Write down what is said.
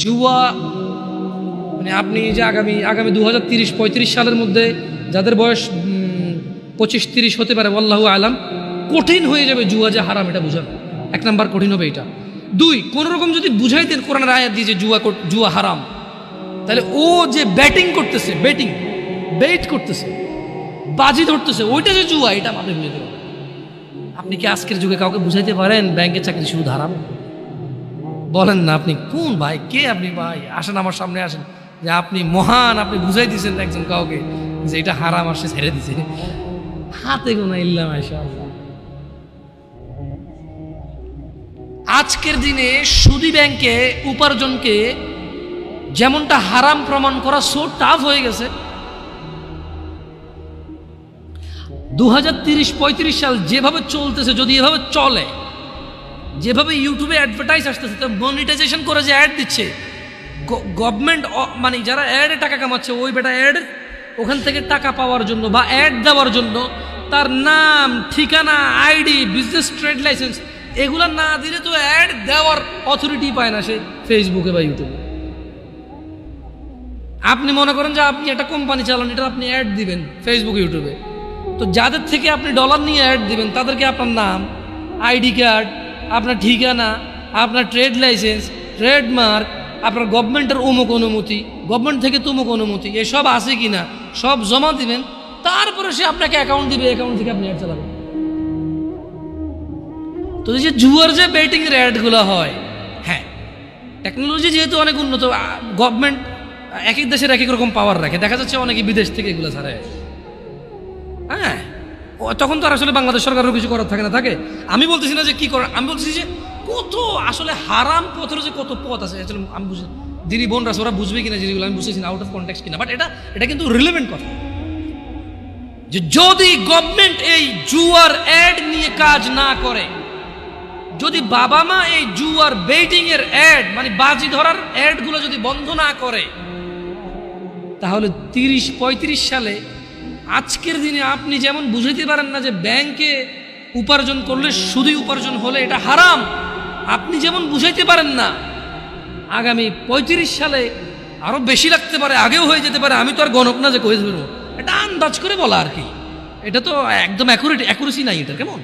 জুয়া মানে আপনি যে আগামী 2030-35 সালের মধ্যে যাদের বয়স 25-30 হতে পারে, আল্লাহু আলাম, কঠিন হয়ে যাবে জুয়া যে হারাম এটা বুঝানো। 1 নাম্বার কঠিন হবে এটা। 2, কোনো রকম যদি বুঝাইতেন কোরআনের আয়াত দিয়ে যে জুয়া হারাম, তাহলে ও যে ব্যাটিং করতেছে, বেট করতেছে, বাজি ধরতেছে, ওইটা যে জুয়া, এটা আপনি বুঝাইতে পারেন। আপনি কি আজকের যুগে কাউকে বুঝাইতে পারেন ব্যাংকের চাকরি শুধু হারাম? বলেন না, আপনি কোন ভাই, কে আপনি ভাই? আসেন আমার সামনে আসেন, যে আপনি মহান, আপনি বুঝাই দিয়েছেন একজন কাউকে যে এটা হারাম, আর সে ছেড়ে দিছে। হাতে গোনা ইল্লা মাশাআল্লাহ। আজকের দিনে সুদী ব্যাংকে উপার্জনকে যেমনটা হারাম প্রমাণ করা সো টাফ হয়ে গেছে, 2030-35 সাল যেভাবে চলতেছে, যদি এভাবে চলে, যেভাবে ইউটিউবে অ্যাডভার্টাইজ আসতেছে, মনিটাইজেশন করে যে অ্যাড দিচ্ছে গভর্নমেন্ট, মানে যারা অ্যাডে টাকা কামাচ্ছে, ওই বেটা অ্যাড ওখান থেকে টাকা পাওয়ার জন্য বা অ্যাড দেওয়ার জন্য তার নাম, ঠিকানা, আইডি, বিজনেস ট্রেড লাইসেন্স এগুলা না দিলে তো অ্যাড দেওয়ার অথরিটি পায় না সে ফেসবুকে বা ইউটিউবে। আপনি মনে করেন যে আপনি একটা কোম্পানি চালান, এটা আপনি অ্যাড দিবেন ফেসবুক, ইউটিউবে, তো যাদের থেকে আপনি ডলার নিয়ে অ্যাড দিবেন তাদেরকে আপনার নাম, আইডি কার্ড, আপনার ঠিকানা, আপনার ট্রেড লাইসেন্স, ট্রেডমার্ক, আপনার গভর্নমেন্টের অমুক অনুমতি, গভর্নমেন্ট থেকে তমুক অনুমতি, এসব আছে কি না সব জমা দিবেন, তারপরে সে আপনাকে অ্যাকাউন্ট দিবে, অ্যাকাউন্ট থেকে আপনি অ্যাড চালাবেন। তো এই যে জুয়ার যে বেটিংয়ের অ্যাডগুলো হয়, হ্যাঁ, টেকনোলজি যেহেতু অনেক উন্নত, গভর্নমেন্ট এক এক দেশের এক এক রকম পাওয়ার রাখে, দেখা যাচ্ছে অনেকে বিদেশ থেকে এগুলো ছাড়ে। হ্যাঁ, তখন তো আর আসলে বাংলাদেশ সরকারেরও কিছু করার থাকে না, থাকে। আমি বলতেছি না যে কি করার, আমি বলতেছি যে কত আসলে হারাম পথের যে কত পথ আছে, আসলে আমি বুঝি দিদি বোনরা ওরা বুঝবে কিনা জিনিসগুলো আমি বুঝতেছি না, আউট অফ কনটেক্সট কিনা, বাট এটা কিন্তু রিলেভেন্ট কথা, যে যদি গভর্নমেন্ট এই জুয়ার অ্যাড নিয়ে কাজ না করে, যদি বাবা মা এই জুয়ার বেটিং এর অ্যাড মানে বাজি ধরার অ্যাডগুলো যদি বন্ধ না করে, তাহলে 30-35 সালে আজকের দিনে আপনি যেমন বুঝাইতে পারেন না যে ব্যাংকে উপার্জন করলে শুধুই উপার্জন হলে এটা হারাম, আপনি যেমন বুঝাইতে পারেন না আগামী 35 সালে আরো বেশি লাগতে পারে, আগেও হয়ে যেতে পারে, আমি তো আর গণক না যে কয়ে দেবো, এটা আন্দাজ করে বলা আর কি, এটা তো একদম অ্যাকুরেসি নাই, এটা কেমন।